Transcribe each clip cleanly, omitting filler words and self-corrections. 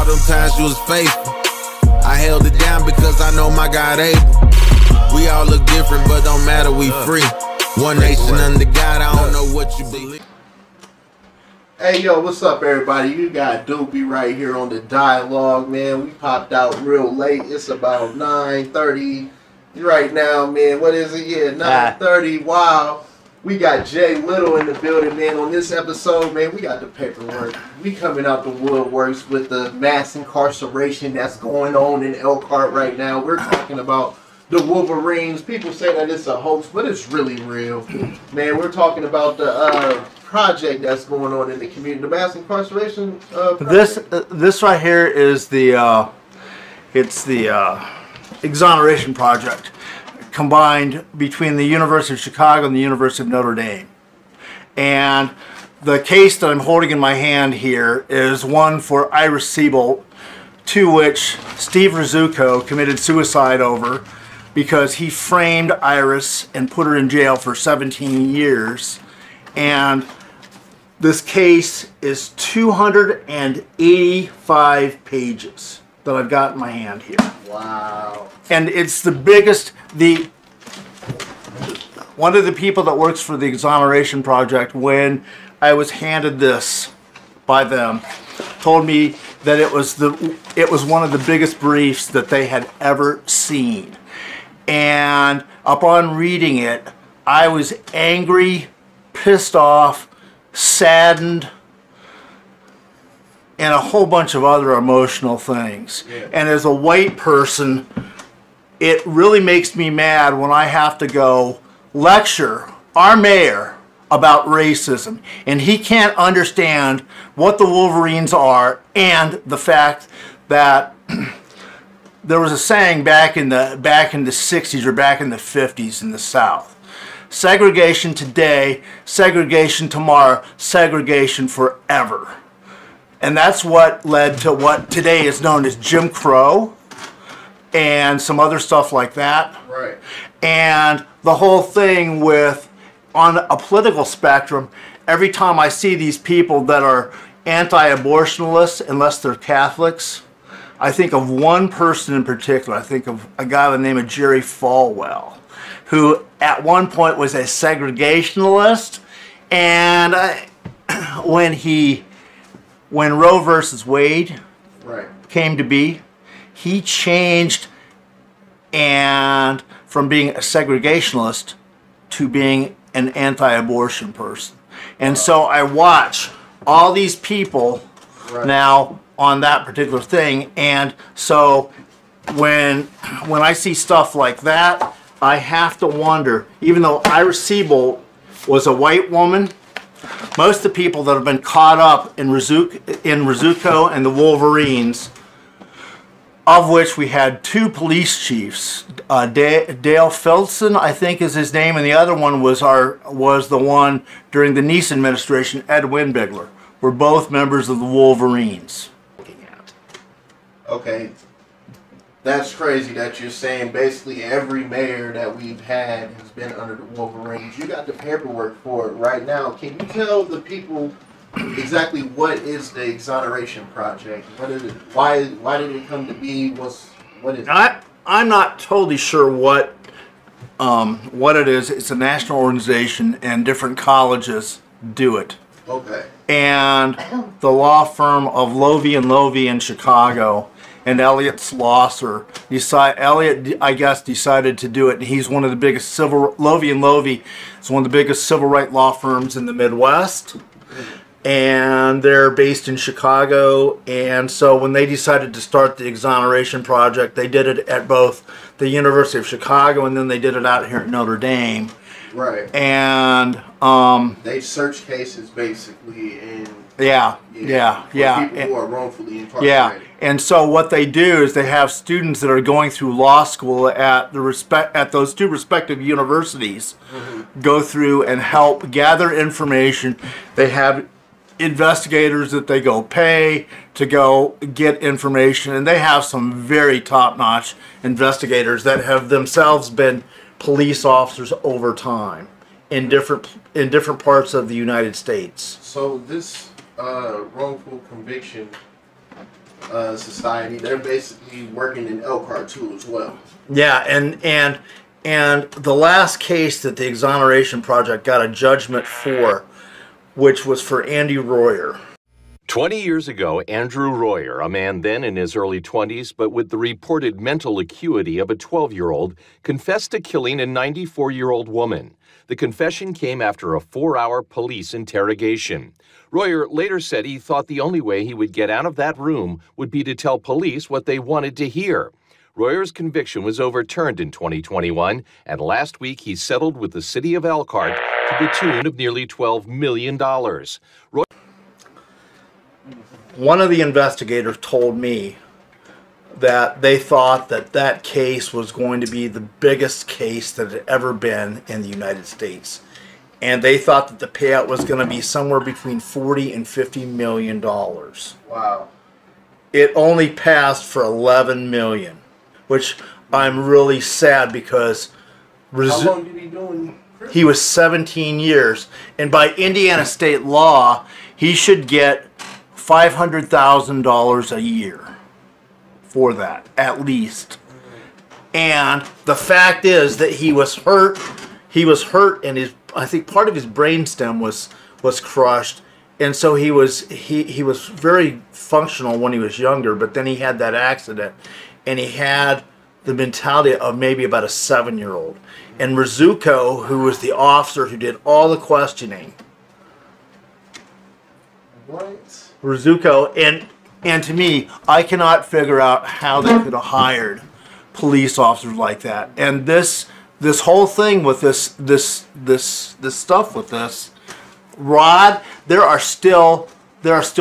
all them times you was faithful. I held it down because I know my God able. We all look different, but don't matter, we free. One nation under God, I don't know what you believe. Hey, yo, what's up, everybody? You got Dopey right here on the Dialogue, man. We popped out real late. It's about 9:30 right now, man. What is it? Yeah, 9:30. Wow. We got Jay Little in the building, man. On this episode, man, we got the paperwork. We coming out the woodworks with the mass incarceration that's going on in Elkhart right now. We're talking about the Wolverines. People say that it's a hoax, but it's really real. Man, we're talking about the project that's going on in the community, the mass incarceration this right here is the it's the exoneration project combined between the University of Chicago and the University of Notre Dame. And the case that I'm holding in my hand here is one for Iris Siebold, to which Steve Rizzuto committed suicide over because he framed Iris and put her in jail for 17 years. And this case is 285 pages that I've got in my hand here. Wow. And it's the biggest, one of the people that works for the Exoneration Project, when I was handed this by them, told me that it was one of the biggest briefs that they had ever seen. And upon reading it, I was angry, pissed off, saddened, and a whole bunch of other emotional things. Yeah. And as a white person, it really makes me mad when I have to go lecture our mayor about racism, and he can't understand what the Wolverines are, and the fact that there was a saying back in the 60s or back in the 50s in the South. Segregation today, segregation tomorrow, segregation forever. And that's what led to what today is known as Jim Crow and some other stuff like that. Right. And the whole thing with, on a political spectrum, every time I see these people that are anti-abortionalists, unless they're Catholics, I think of one person in particular. I think of a guy by the name of Jerry Falwell, who at one point was a segregationalist, and when Roe versus Wade came to be, he changed and from being a segregationalist to being an anti-abortion person. And so I watch all these people now on that particular thing, and so when I see stuff like that, I have to wonder, even though Iris Siebold was a white woman, most of the people that have been caught up in Rizzuto and the Wolverines, of which we had two police chiefs, Dale Filson, I think is his name, and the other one was the one during the Nice administration, Ed Winbigler, were both members of the Wolverines. Okay. That's crazy that you're saying basically every mayor that we've had has been under the Wolverines. You got the paperwork for it right now. Can you tell the people exactly what is the Exoneration Project? What is it? Why did it come to be? What is it? I'm not totally sure what it is. It's a national organization, and different colleges do it. Okay. And the law firm of Lovey and Lovey in Chicago and Elliot Slosser Elliot, I guess, decided to do it, and he's one of the biggest Lovey and Lovey is one of the biggest civil rights law firms in the Midwest, and they're based in Chicago. And so when they decided to start the Exoneration Project, they did it at both the University of Chicago, and then they did it out here at Notre Dame. Right. And they search cases basically in yeah. People who are wrongfully incarcerated. Yeah. And so what they do is they have students that are going through law school at those two respective universities go through and help gather information. They have investigators that they go pay to go get information, and they have some very top-notch investigators that have themselves been police officers over time in different parts of the United States. So this wrongful conviction society. They're basically working in Elkhart too as well. Yeah, and the last case that the Exoneration Project got a judgment for, which was for Andy Royer. 20 years ago, Andrew Royer, a man then in his early 20s, but with the reported mental acuity of a 12-year-old, confessed to killing a 94-year-old woman. The confession came after a 4-hour police interrogation. Royer later said he thought the only way he would get out of that room would be to tell police what they wanted to hear. Royer's conviction was overturned in 2021, and last week he settled with the city of Elkhart to the tune of nearly $12 million. One of the investigators told me that they thought that that case was going to be the biggest case that had ever been in the United States. And they thought that the payout was going to be somewhere between $40 and $50 million. Wow. It only passed for $11 million, which I'm really sad because... How long did he do? He was 17 years. And by Indiana state law, he should get $500,000 a year for that, at least. And the fact is that he was hurt. He was hurt, and I think part of his brainstem was crushed, and so he was very functional when he was younger. But then he had that accident, and he had the mentality of maybe about a 7-year-old. And Rizzuto, who was the officer who did all the questioning. What? Rizzuto, and to me, I cannot figure out how they could have hired police officers like that. And this whole thing with this stuff with this, Rod, there are still awards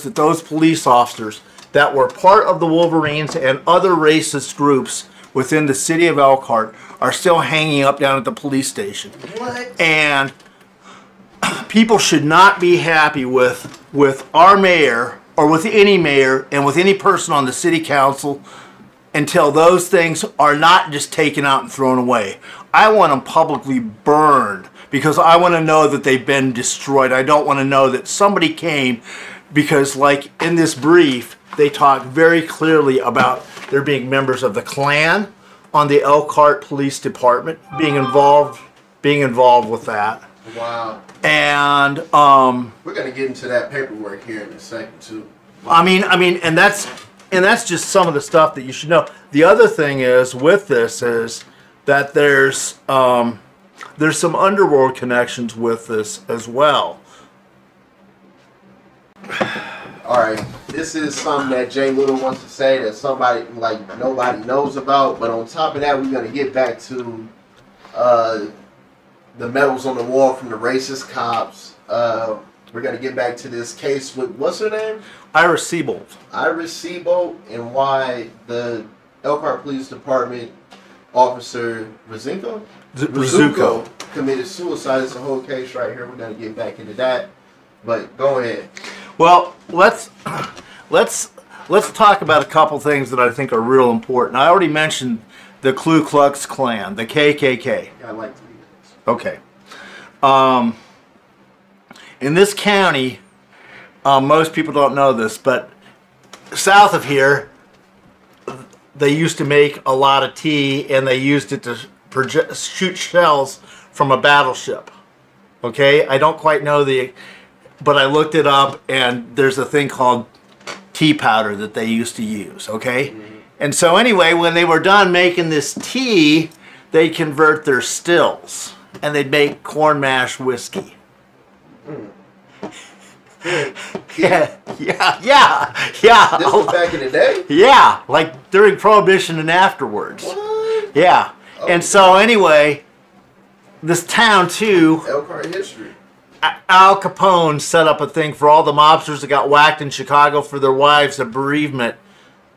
that those police officers that were part of the Wolverines and other racist groups within the city of Elkhart are still hanging up down at the police station. What? And people should not be happy with our mayor or with any mayor and with any person on the city council until those things are not just taken out and thrown away. I want them publicly burned because I want to know that they've been destroyed. I don't want to know that somebody came because, like in this brief, they talk very clearly about there being members of the Klan on the Elkhart Police Department being involved with that. Wow. And we're gonna get into that paperwork here in a second too. I mean, and that's just some of the stuff that you should know. The other thing is with this is that there's some underworld connections with this as well. All right, this is something that Jay Little wants to say that somebody like nobody knows about. But on top of that, we're gonna get back to the medals on the wall from the racist cops. We're going to get back to this case with, what's her name? Iris Seibold. Iris Seibold, and why the Elkhart Police Department officer Rizzuto committed suicide. It's a whole case right here. We're going to get back into that. But go ahead. Well, let's talk about a couple things that I think are real important. I already mentioned the Ku Klux Klan, the KKK. Yeah, I like to read this. Okay. In this county, most people don't know this, but south of here, they used to make a lot of tea, and they used it to shoot shells from a battleship. Okay? I don't quite know but I looked it up, and there's a thing called tea powder that they used to use. Okay? Mm-hmm. And so anyway, when they were done making this tea, they'd convert their stills, and they'd make corn mash whiskey. Yeah. This was back in the day? Yeah, like during Prohibition and afterwards. What? Yeah. Oh, and so anyway, this town too, Elkhart history. Al Capone set up a thing for all the mobsters that got whacked in Chicago for their wives, a bereavement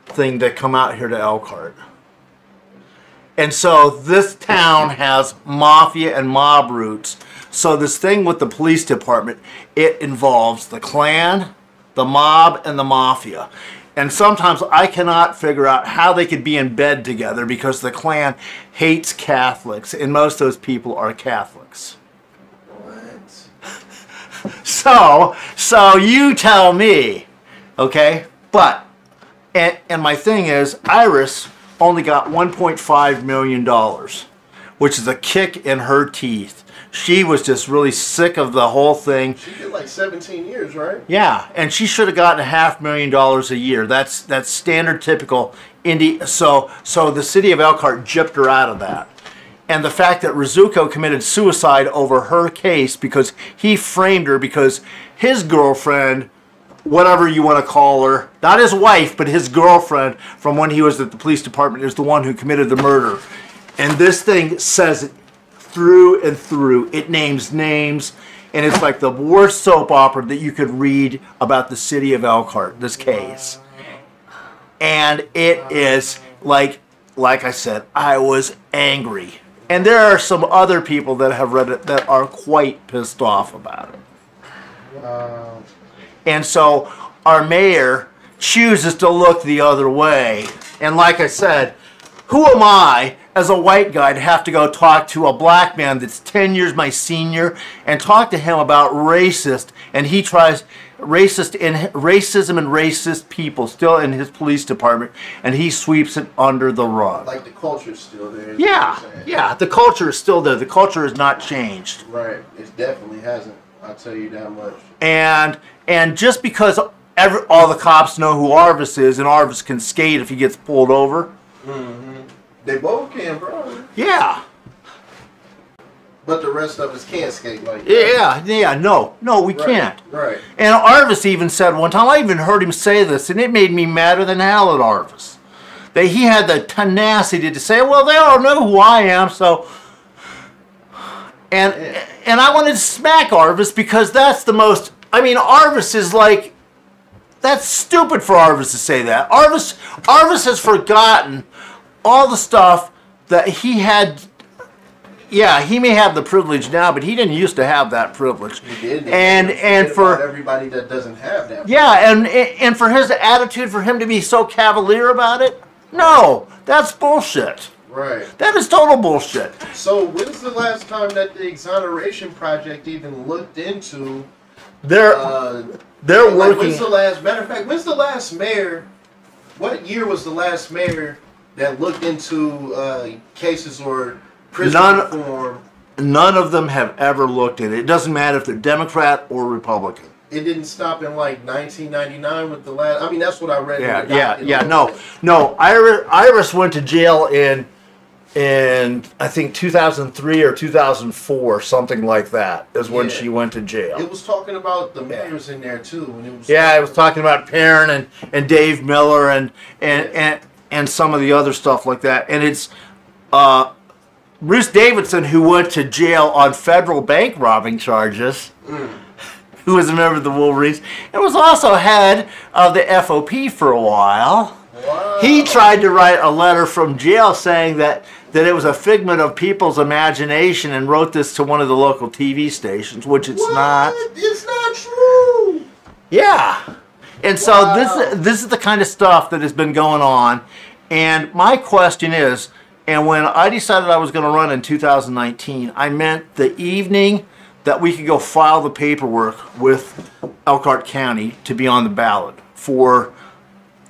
thing to come out here to Elkhart. And so this town has mafia and mob roots. So this thing with the police department, it involves the Klan, the mob, and the mafia. And sometimes I cannot figure out how they could be in bed together because the Klan hates Catholics, and most of those people are Catholics. What? So you tell me Okay? But, and my thing is, Iris only got $1.5 million, which is a kick in her teeth. She was just really sick of the whole thing. She did like 17 years, right? Yeah, and she should have gotten $500,000 a year. That's standard, typical indie. So the city of Elkhart gypped her out of that. And the fact that Rizzuto committed suicide over her case because he framed her because his girlfriend, whatever you want to call her, not his wife, but his girlfriend from when he was at the police department, is the one who committed the murder. And this thing says it through and through. It names names, and it's like the worst soap opera that you could read about the city of Elkhart, this case. And it is like I said, I was angry. And there are some other people that have read it that are quite pissed off about it. Wow. And so our mayor chooses to look the other way. And like I said, who am I as a white guy to have to go talk to a black man that's 10 years my senior and talk to him about racist, and he tries racism and racist people still in his police department, and he sweeps it under the rug. Like the culture's still there. Yeah, the culture is still there. The culture has not changed. Right, it definitely hasn't. I'll tell you that much. And just because all the cops know who Arvis is, and Arvis can skate if he gets pulled over. Mm-hmm. They both can, bro. Yeah. But the rest of us can't skate like that. Yeah, no, we can't. Right. And Arvis even said one time, I even heard him say this, and it made me madder than hell at Arvis. That he had the tenacity to say, well, they all know who I am, so... And I wanted to smack Arvis because that's the most... I mean, Arvis is like... That's stupid for Arvis to say that. Arvis has forgotten all the stuff that he had. Yeah, he may have the privilege now, but he didn't used to have that privilege. He did. And for everybody that doesn't have that. Yeah, and for his attitude, for him to be so cavalier about it, no, that's bullshit. Right. That is total bullshit. So when's the last time that the Exoneration Project even looked into? They're working. When's the last? Matter of fact, when's the last mayor? What year was the last mayor that looked into cases or prison reform? None of them have ever looked at it. It doesn't matter if they're Democrat or Republican. It didn't stop in like 1999 with the last. I mean, that's what I read. No. Iris went to jail in I think 2003 or 2004, something like that, is when she went to jail. It was talking about the mayors in there too. And it was it was talking about Perrin and Dave Miller and some of the other stuff like that. And it's Bruce Davidson, who went to jail on federal bank robbing charges, who was a member of the Wolverines, and was also head of the FOP for a while. Wow. He tried to write a letter from jail saying that it was a figment of people's imagination and wrote this to one of the local TV stations, which it's not. It's not true. Yeah. And so this is the kind of stuff that has been going on. And my question is, and when I decided I was going to run in 2019, I meant the evening that we could go file the paperwork with Elkhart County to be on the ballot for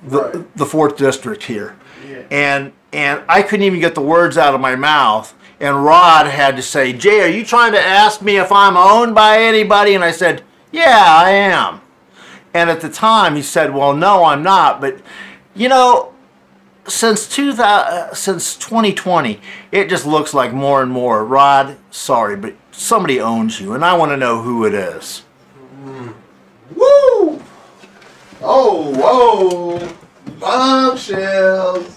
the 4th district here. Yeah. And I couldn't even get the words out of my mouth. And Rod had to say, Jay, are you trying to ask me if I'm owned by anybody? And I said, yeah, I am. And at the time he said, well, no, I'm not. But, you know, since 2020, it just looks like more and more. Rod, sorry, but somebody owns you, and I want to know who it is. Woo! Oh, whoa! Bombshells!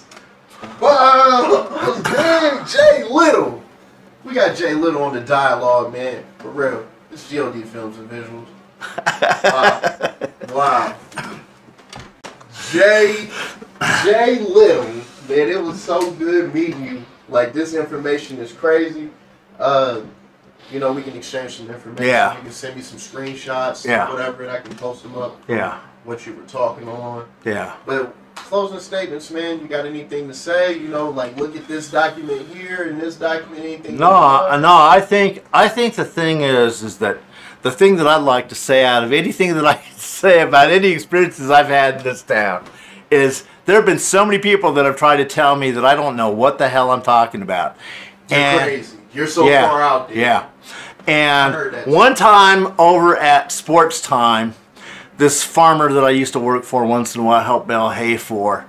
Bombs! Dang, Jay Little! We got Jay Little on the dialogue, man. For real. It's GOD Films and Visuals. Wow. Jay Little, man, it was so good meeting you. Like, this information is crazy. You know, we can exchange some information. Yeah. You can send me some screenshots, whatever, and I can post them up. Yeah. What you were talking on. Yeah. But closing statements, man. You got anything to say? You know, like, look at this document here and this document. Anything? No. I think the thing is that the thing that I'd like to say out of anything that I can say about any experiences I've had in this town is there have been so many people that have tried to tell me that I don't know what the hell I'm talking about. You're crazy. You're so far out there. Yeah. And one time over at Sports Time, this farmer that I used to work for once in a while, help bale hay for,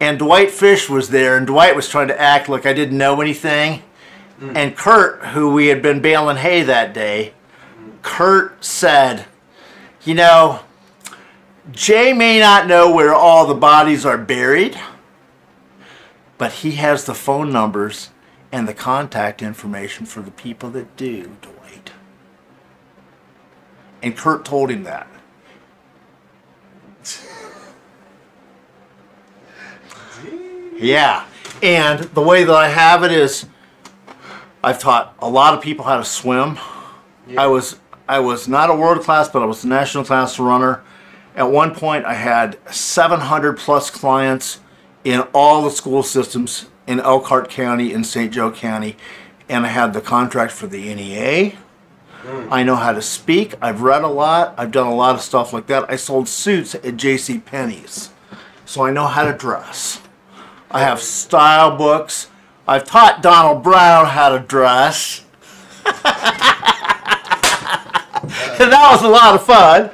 and Dwight Fish was there, and Dwight was trying to act like I didn't know anything. And Kurt, who we had been baling hay that day, Kurt said, you know, Jay may not know where all the bodies are buried, but he has the phone numbers and the contact information for the people that do, Dwight. And Kurt told him that. Yeah. And the way that I have it is I've taught a lot of people how to swim. Yeah. I was not a world class, but I was a national class runner. At one point, I had 700 plus clients in all the school systems in Elkhart County and St. Joe County, and I had the contract for the NEA. I know how to speak. I've read a lot. I've done a lot of stuff like that. I sold suits at J.C. Penney's, so I know how to dress. I have style books. I've taught Donald Brown how to dress. And that was a lot of fun.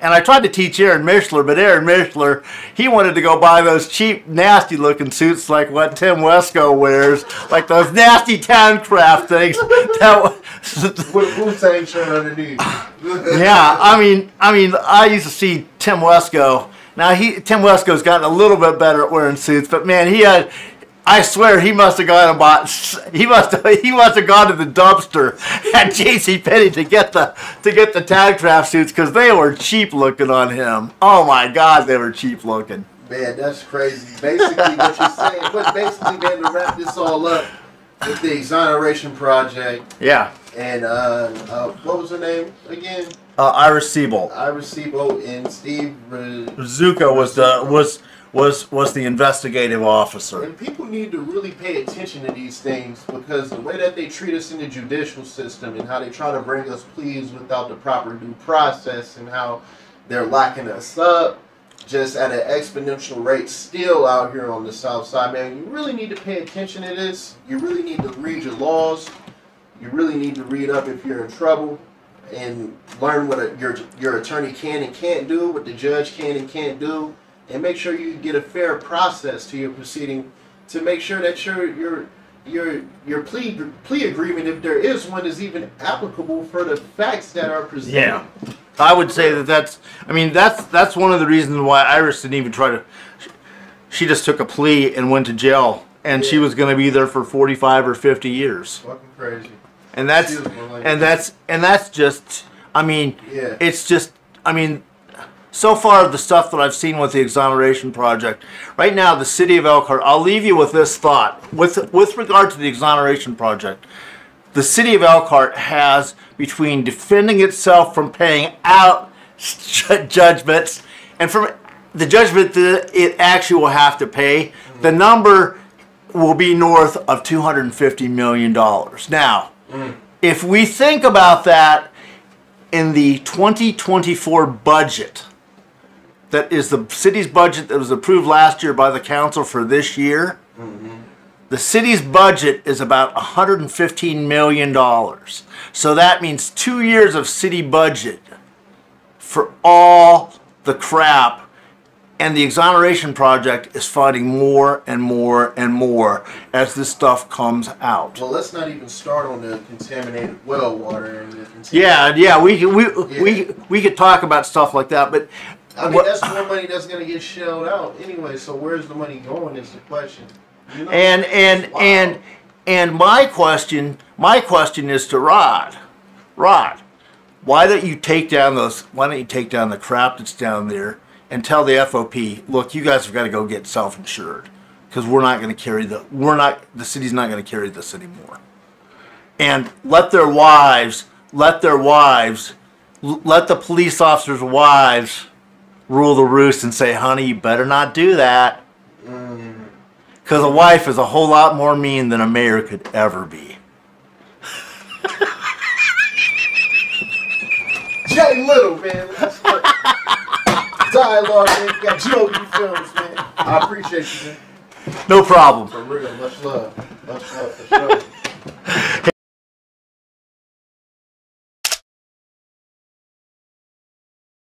And I tried to teach Aaron Mishler, but Aaron Mishler, he wanted to go buy those cheap, nasty-looking suits like what Tim Wesco wears, like those nasty Towncraft things. With a Wu-Tang shirt underneath. Yeah, I mean, I used to see Tim Wesco. Now Tim Wesco's gotten a little bit better at wearing suits, but man, I swear he must have gone and bought. He must have gone to the dumpster at JCPenney to get the Tagcraft suits because they were cheap looking on him. Oh my God, they were cheap looking. Man, that's crazy. Basically, what you're saying, man, to wrap this all up with the Exoneration Project. Yeah. And what was her name again? Iris Seibold. Iris Seibold and Steve Zuka was the investigative officer. And people need to really pay attention to these things because the way that they treat us in the judicial system and how they try to bring us pleas without the proper due process and how they're locking us up just at an exponential rate still out here on the south side, man, you really need to pay attention to this. You really need to read your laws. You really need to read up if you're in trouble and learn what your attorney can and can't do, what the judge can and can't do. And make sure you get a fair process to your proceeding to make sure that your plea agreement, if there is one, is even applicable for the facts that are presented. Yeah, I would say that's one of the reasons why Iris didn't even try to. She just took a plea and went to jail, and she was going to be there for 45 or 50 years. Fucking crazy. And that's just. It's just. So far, the stuff that I've seen with the Exoneration Project, right now, the city of Elkhart, I'll leave you with this thought. With regard to the Exoneration Project, the city of Elkhart has, between defending itself from paying out judgments and from the judgment that it actually will have to pay, the number will be north of $250 million. Now, if we think about that in the 2024 budget, that is the city's budget that was approved last year by the council for this year. The city's budget is about $115 million. So that means 2 years of city budget for all the crap. And the Exoneration Project is fighting more and more and more as this stuff comes out. Well, let's not even start on the contaminated well water. And we could talk about stuff like that, but that's more money that's going to get shelled out anyway. So where's the money going is the question. You know, and my question is to Rod. Rod, why don't you take down the crap that's down there and tell the FOP, look, you guys have got to go get self-insured because we're not going to carry the city's not going to carry this anymore. And let the police officers' wives rule the roost and say, honey, you better not do that. Because a wife is a whole lot more mean than a mayor could ever be. Jay Little, man. Dialogue, man. Got Jogi Films, man. I appreciate you, man. No problem. For real. Much love. Much love for sure.